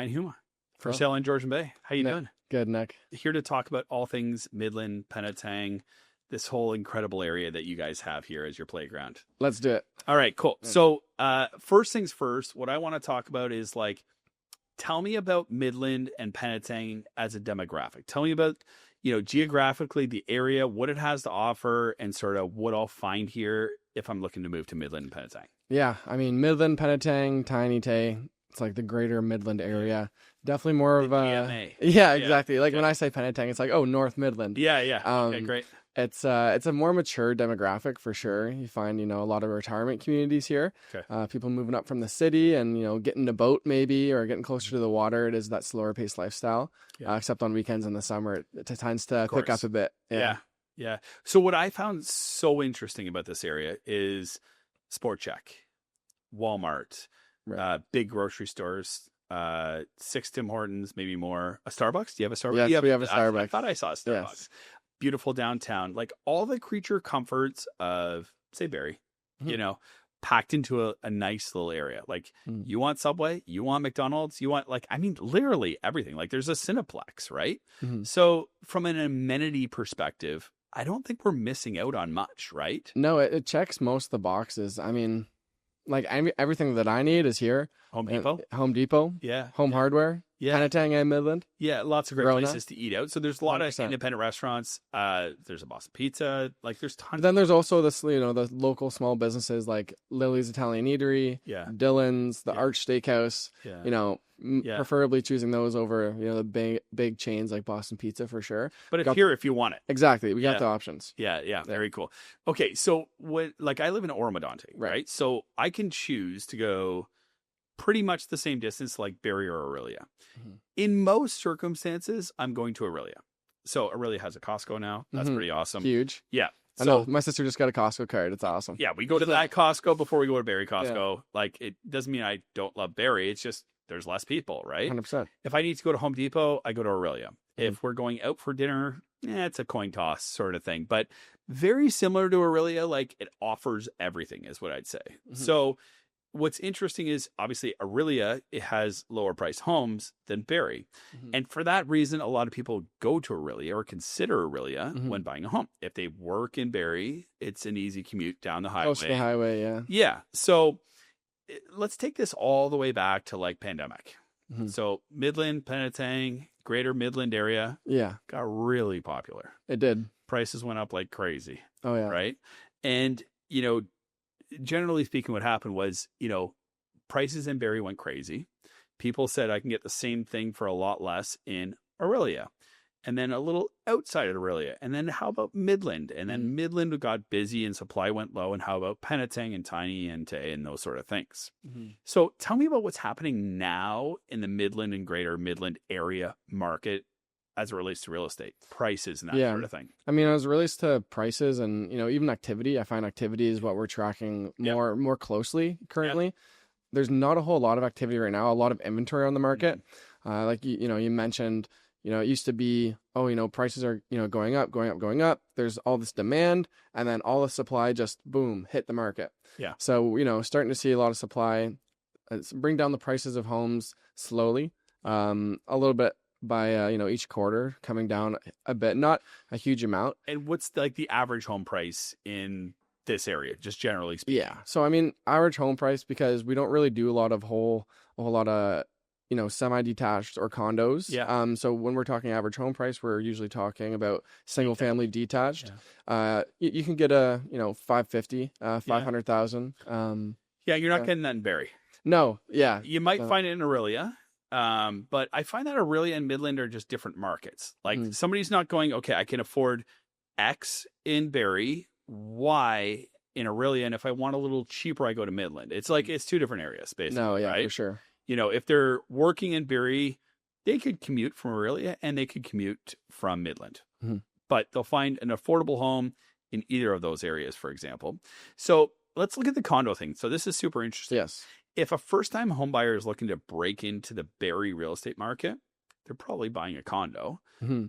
Brian Huma for Oh. Sale in Georgian Bay. How you doing? Good, Nick. Here to talk about all things Midland, Penetang, this whole incredible area that you guys have here as your playground. Let's do it. All right, cool. Yeah. So first things first, what I want to talk about is like, tell me about Midland and Penetang as a demographic. Tell me about, geographically the area, what it has to offer, and sort of what I'll find here if I'm looking to move to Midland and Penetang. Yeah, I mean, Midland, Penetang, Tiny Tay, it's like the greater Midland area. Definitely more of a... PMA. Yeah, exactly. Like when I say Penetang, it's like, oh, North Midland. Yeah. Okay, great. It's a more mature demographic for sure. You find, a lot of retirement communities here. Okay. People moving up from the city and, getting a boat maybe or getting closer to the water. It is that slower paced lifestyle. Yeah. Except on weekends in the summer, it tends to Of course. pick up a bit. Yeah. So what I found so interesting about this area is Sport Check, Walmart, Right. big grocery stores, 6 Tim Hortons, maybe more. A Starbucks? Do you have a Starbucks? Yes, Yeah, we have a I Starbucks. thought I saw a Starbucks. Yes. Beautiful downtown, like all the creature comforts of, say, Barrie, Mhm. packed into a nice little area. Like you want Subway, you want McDonald's, you want literally everything. Like there's a Cineplex, right? Mhm. So from an amenity perspective, I don't think we're missing out on much, right? No, it checks most of the boxes. I mean, like everything that I need is here. Home Depot. Home Depot. Yeah. Home Hardware. Yeah. Penetang and Midland. Yeah. Lots of great Rona. places to eat out. So there's a lot of 100%. independent restaurants. There's a Boston Pizza. Like there's But tons. then there's also this, the local small businesses like Lily's Italian Eatery, Yeah. Dylan's, the Yeah. Arch Steakhouse. Yeah. Yeah. Preferably choosing those over, the big chains like Boston Pizza for sure. But if you want it. Exactly. We got Yeah. the options. Yeah. Very cool. Okay. So I live in Oromodonte, right? So I can choose to go pretty much the same distance like Barrie or Aurelia. Mhm. In most circumstances, I'm going to Aurelia. So Aurelia has a Costco now. That's Mhm. pretty awesome. Huge. Yeah. I know. My sister just got a Costco card. It's awesome. Yeah, we go to that Costco before we go to Barrie Costco. Like, it doesn't mean I don't love Barrie. It's just there's less people, right? 100%. If I need to go to Home Depot, I go to Aurelia. If we're going out for dinner, it's a coin toss sort of thing. But very similar to Aurelia, like it offers everything is what I'd say. Mhm. So what's interesting is obviously Aurelia, it has lower priced homes than Barrie. Mhm. And for that reason, a lot of people go to Aurelia or consider Aurelia Mhm. when buying a home. If they work in Barrie, it's an easy commute down the highway. Close to the highway, yeah. Yeah. So let's take this all the way back to like pandemic. Mhm. So Midland, Penetang, greater Midland area Yeah, got really popular. it did. Prices went up like crazy, Oh, yeah. right? And, generally speaking, what happened was, prices in Barrie went crazy. People said I can get the same thing for a lot less in Aurelia. And then a little outside of Aurelia. And then how about Midland? And then Midland got busy and supply went low. And how about Penetang and Tiny and Tay and those sort of things? Mhm. So tell me about what's happening now in the Midland and greater Midland area market as it relates to real estate prices and that Yeah. sort of thing. I mean, as it relates to prices and, even activity, I find activity is what we're tracking more closely currently. There's not a whole lot of activity right now, a lot of inventory on the market. Like, you mentioned, it used to be, prices are, going up. There's all this demand and then all the supply just boom, hit the market. Yeah. So, starting to see a lot of supply bring down the prices of homes slowly, a little bit by, each quarter coming down a bit, not a huge amount. And what's like the average home price in this area, just generally speaking? Yeah. So, I mean, average home price, because we don't really do a whole lot of, semi-detached or condos. Yeah. So when we're talking average home price, we're usually talking about single family detached. You can get a, 550, 500,000. Yeah. You're not getting that in Barrie. No. Yeah. You might find it in Aurelia. But I find that Aurelia and Midland are just different markets. Like somebody's not going, okay, I can afford X in Barrie, Y in Aurelia. And if I want a little cheaper, I go to Midland. It's like, it's two different areas, basically. No. Yeah, right? for sure. If they're working in Barrie, they could commute from Aurelia and they could commute from Midland, but they'll find an affordable home in either of those areas, for example. So let's look at the condo thing. So this is super interesting. Yes. If a first-time home buyer is looking to break into the Barrie real estate market, they're probably buying a condo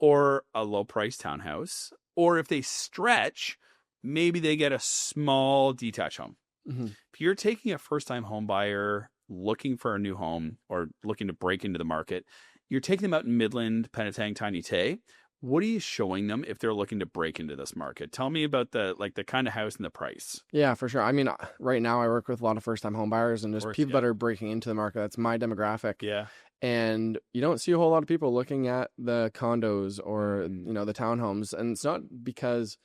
or a low-priced townhouse. Or if they stretch, maybe they get a small detached home. If you're taking a first-time home buyer looking for a new home or looking to break into the market, you're taking them out in Midland, Penetang, Tiny Tay. What are you showing them if they're looking to break into this market? Tell me about the kind of house and the price. Yeah, for sure. I mean, right now I work with a lot of first-time home buyers and just people that are breaking into the market. That's my demographic. Yeah. And you don't see a whole lot of people looking at the condos or, the townhomes. And it's not because,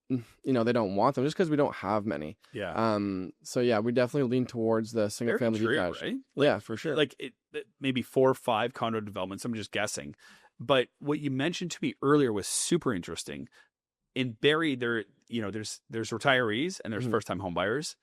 they don't want them, just because we don't have many. Yeah. So yeah, we definitely lean towards the single family detached. Right? Yeah, for sure. Like maybe 4 or 5 condo developments. I'm just guessing. But what you mentioned to me earlier was super interesting. In Barrie, there's retirees and there's first-time home buyers,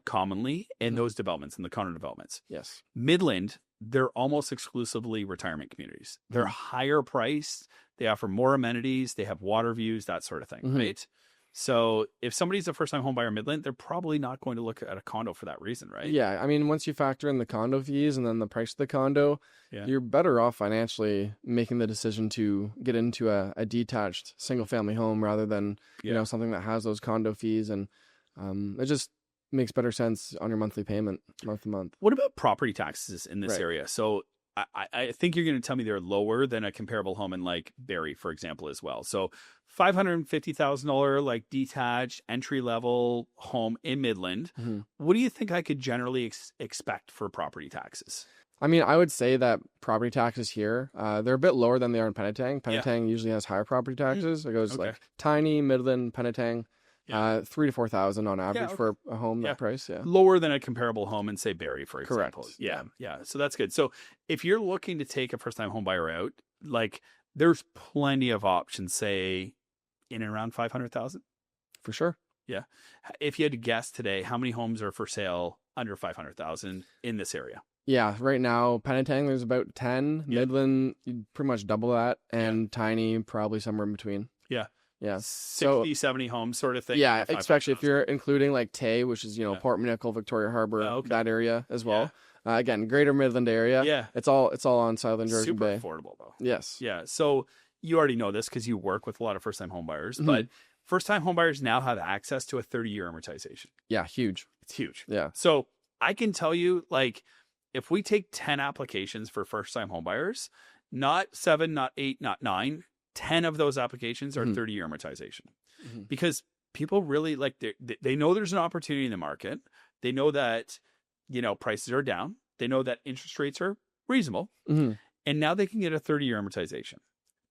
commonly in those developments, in the condo developments. Yes. Midland, they're almost exclusively retirement communities. They're higher priced. They offer more amenities. They have water views, that sort of thing, right? So if somebody's a first-time home buyer in Midland, they're probably not going to look at a condo for that reason, right? Yeah. I mean, once you factor in the condo fees and then the price of the condo, you're better off financially making the decision to get into a detached single-family home rather than, something that has those condo fees. And it just makes better sense on your monthly payment month to month. What about property taxes in this area? So I think you're going to tell me they're lower than a comparable home in like Barrie, for example, as well. So $550,000 like detached entry level home in Midland. What do you think I could generally expect for property taxes? I mean, I would say that property taxes here, they're a bit lower than they are in Penetang. Penetang usually has higher property taxes. It goes like Tiny, Midland, Penetang. 3,000 to 4,000 on average for a home that price. Yeah, lower than a comparable home in say Barrie, for example. Correct. Yeah. So that's good. So if you're looking to take a first-time home buyer out, like there's plenty of options, say in and around 500,000. For sure. Yeah. If you had to guess today, how many homes are for sale under 500,000 in this area? Yeah, right now Penetang there's about 10. Midland, you'd pretty much double that, and Tiny probably somewhere in between. Yeah. 60, 70 homes sort of thing. Yeah, especially if you're including like Tay, which is, Port Nickel, Victoria Harbor, that area as well. Again, greater Midland area. Yeah. It's all on Southern Georgian Bay. Super affordable though. Yes. Yeah. So you already know this because you work with a lot of first-time home buyers, but first-time home buyers now have access to a 30-year amortization. Yeah, huge. It's huge. Yeah. So I can tell you, like, if we take 10 applications for first-time home buyers, not 7, not 8, not 9, 10 of those applications are 30-year amortization because people really like they know there's an opportunity in the market. They know that, prices are down. They know that interest rates are reasonable. And now they can get a 30-year amortization.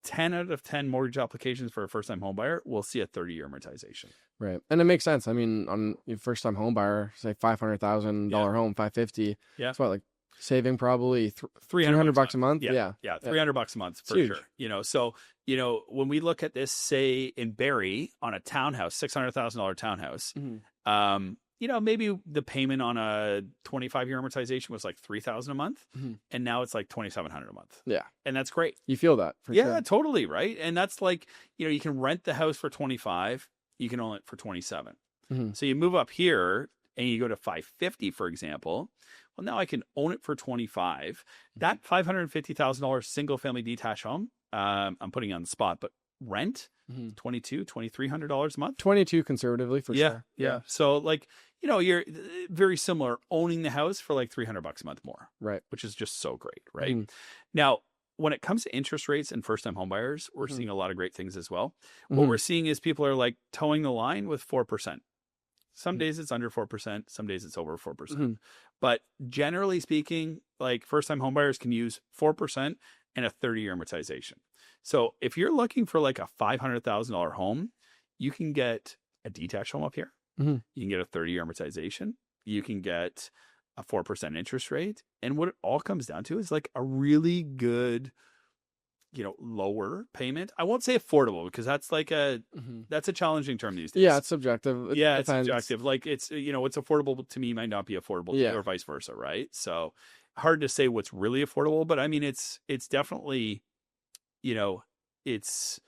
10 out of 10 mortgage applications for a first-time home buyer will see a 30-year amortization. Right. And it makes sense. I mean, on your first-time home buyer, say $500,000 home, $550,000. Yeah. It's what, like saving probably $300 a month. Yeah. $300 a month for sure. So, when we look at this, say in Barrie on a townhouse, $600,000 townhouse, maybe the payment on a 25-year amortization was like $3,000 a month, and now it's like $2,700 a month. Yeah, and that's great. You feel that for sure. Yeah, totally, right? And that's like, you can rent the house for 25, you can own it for 27. So you move up here and you go to 550, for example. Well, now I can own it for 25. That $550,000 single-family detached home, I'm putting you on the spot, but rent $2,200-$2,300 a month. 22 conservatively for sure. Yeah. So like, you're very similar owning the house for like $300 a month more. Right. Which is just so great. Right. Now, when it comes to interest rates and first-time home buyers, we're seeing a lot of great things as well. What we're seeing is people are like towing the line with 4%. Some days it's under 4%. Some days it's over 4%. But generally speaking, like first-time home buyers can use 4% and a 30-year amortization. So if you're looking for like a $500,000 home, you can get a detached home up here. You can get a 30-year amortization. You can get a 4% interest rate. And what it all comes down to is like a really good, lower payment. I won't say affordable because that's like that's a challenging term these days. Yeah, it's subjective. It's subjective. Like it's, what's affordable to me might not be affordable to you or vice versa, right? So hard to say what's really affordable, but I mean, it's definitely, it's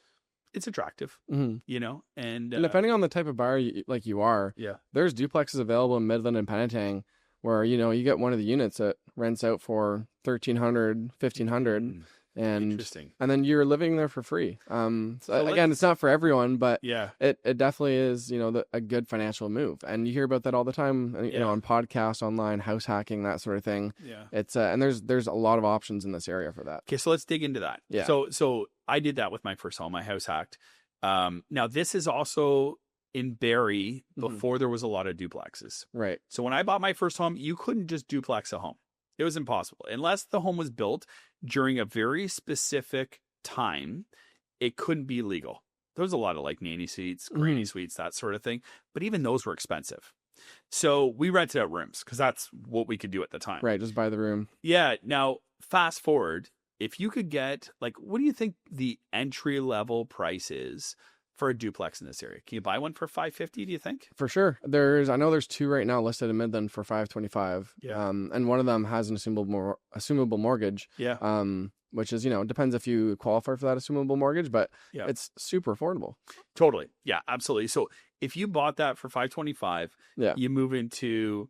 attractive, and depending on the type of buyer you are, there's duplexes available in Midland and Penetang where, you get one of the units that rents out for $1,300, $1,500. Interesting. And then you're living there for free. So Again, it's not for everyone, but Yeah. it definitely is, a good financial move. And you hear about that all the time, on podcasts, online, house hacking, that sort of thing. Yeah. It's and there's a lot of options in this area for that. Okay, so let's dig into that. Yeah. So I did that with my first home. I house hacked. Now this is also in Barrie before there was a lot of duplexes. Right. So when I bought my first home, you couldn't just duplex a home. It was impossible. Unless the home was built during a very specific time, it couldn't be legal. There was a lot of like nanny suites, granny suites, that sort of thing. But even those were expensive. So we rented out rooms because that's what we could do at the time. Right. Just buy the room. Yeah. Now, fast forward, if you could get, like, what do you think the entry level price is for a duplex in this area? Can you buy one for $550, do you think? For sure. I know there's 2 right now listed in Midland for $525. Yeah. And one of them has an assumable mortgage. Yeah. Which is, depends if you qualify for that assumable mortgage, but it's super affordable. Totally. Yeah, absolutely. So if you bought that for $525, you move into,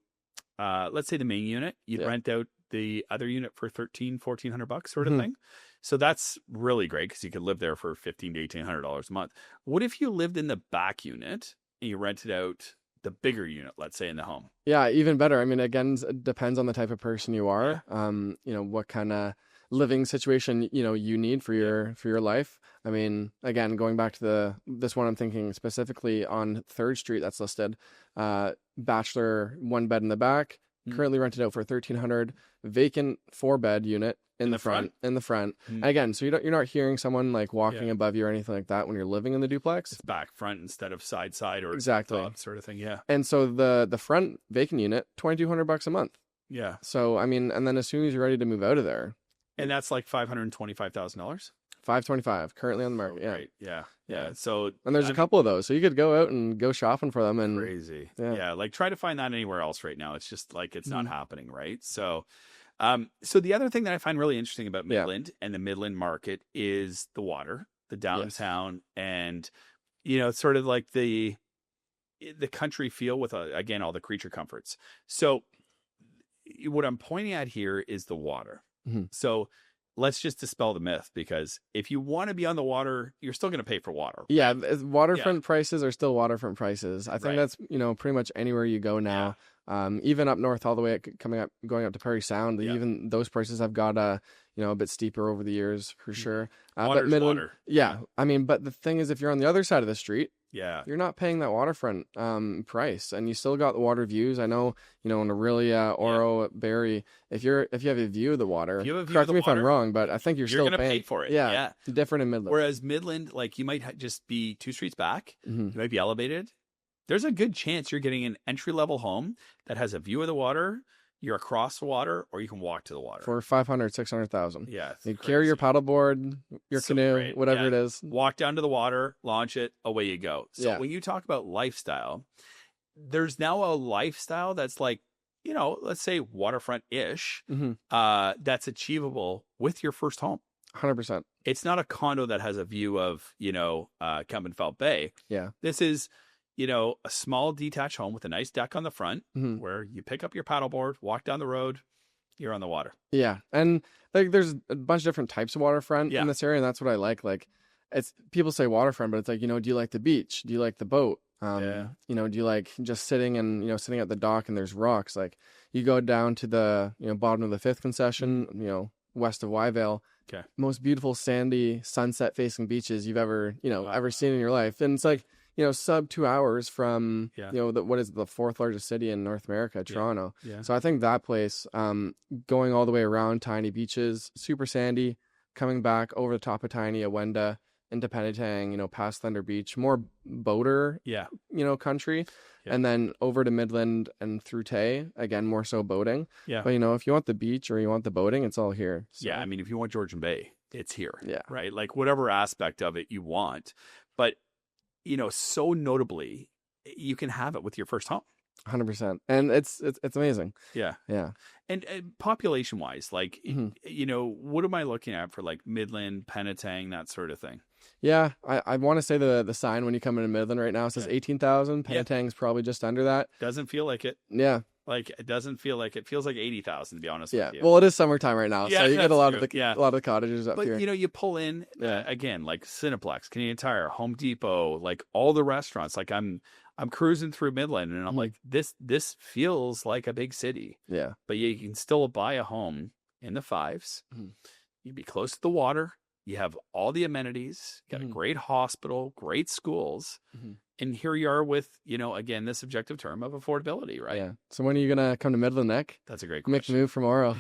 let's say the main unit, you'd rent out the other unit for $1,400 sort of thing. So that's really great because you could live there for $1,500 to $1,800 a month. What if you lived in the back unit and you rented out the bigger unit, let's say in the home? Yeah, even better. I mean, again, it depends on the type of person you are. What kind of living situation you need for your life. I mean, again, going back to this one, I'm thinking specifically on 3rd Street that's listed. Bachelor 1 bed in the back, currently rented out for $1,300. Vacant 4-bed unit in the front. Again, so you're not hearing someone like walking above you or anything like that when you're living in the duplex. It's back front instead of side or exactly top sort of thing. Yeah. And so the front vacant unit, $2,200 a month. Yeah. So I mean, and then as soon as you're ready to move out of there, and that's like $525,000. $525 currently on the market. Oh, right. Yeah. So and there's a couple of those, so you could go out and go shopping for them. And crazy. Yeah. Like try to find that anywhere else right now. It's just like it's not happening, right? So, so the other thing that I find really interesting about Midland and the Midland market is the water, the downtown, and sort of like the country feel with again all the creature comforts. So, what I'm pointing at here is the water. So let's just dispel the myth, because if you want to be on the water, you're still going to pay for water. Yeah. Waterfront prices are still waterfront prices. I think that's, pretty much anywhere you go now. Even up north, all the way going up to Parry Sound, even those prices have got a bit steeper over the years for sure. But Midland, water. Yeah. I mean, but the thing is, if you're on the other side of the street, you're not paying that waterfront price, and you still got the water views. I know, in Aurelia, Oro, Barrie, if you have a view of the water, correct me if I'm wrong, but I think you're still going to pay for it. Yeah, different in Midland. Whereas Midland, like you might just be 2 streets back, you might be elevated. There's a good chance you're getting an entry-level home that has a view of the water. You're across the water, or you can walk to the water for $500,000, $600,000. Yeah, you carry your paddleboard, your canoe, whatever it is. Walk down to the water, launch it, away you go. So when you talk about lifestyle, there's now a lifestyle that's like, let's say waterfront-ish, that's achievable with your first home. 100%. It's not a condo that has a view of, Cumbernauld Bay. Yeah. This is, a small detached home with a nice deck on the front where you pick up your paddleboard, walk down the road, you're on the water. Yeah. And like there's a bunch of different types of waterfront in this area, and that's what I like. Like it's people say waterfront, but it's like, do you like the beach? Do you like the boat? Do you like just sitting and, sitting at the dock and there's rocks? Like you go down to the, bottom of the 5th concession, west of Wyvale. Okay. Most beautiful sandy sunset facing beaches you've ever, ever seen in your life. And it's like, sub 2 hours from, what is the 4th largest city in North America, Toronto. Yeah. So I think that place, going all the way around Tiny Beaches, super sandy, coming back over the top of Tiny, Awenda, into Penetang, past Thunder Beach, more boater, country. Yeah. And then over to Midland and through Tay, again, more so boating. Yeah. But, if you want the beach or you want the boating, it's all here. So. Yeah. I mean, if you want Georgian Bay, it's here. Yeah. Right. Like whatever aspect of it you want. But, so notably, you can have it with your first home. 100%. And it's amazing. Yeah. Yeah. And population wise, like, what am I looking at for like Midland, Penetang, that sort of thing? Yeah. I want to say the sign when you come into Midland right now says 18,000. Penetang's probably just under that. Doesn't feel like it. Yeah. Like it doesn't feel like, it feels like 80,000 to be honest Yeah. with you. Well, it is summertime right now, Yeah, so you get that's a lot true. of the Yeah. a lot of the cottages up But here. you know, you pull in Yeah. again, like Cineplex, Canadian Tire, Home Depot, like all the restaurants. Like I'm cruising through Midland, and I'm like, this feels like a big city. Yeah. But you can still buy a home in the fives. You'd be close to the water. You have all the amenities. You got a great hospital, great schools. And here you are with, you know, again, this objective term of affordability, right? Yeah. So when are you gonna come to Midland, Nick? That's a great Make the question. move from Oro.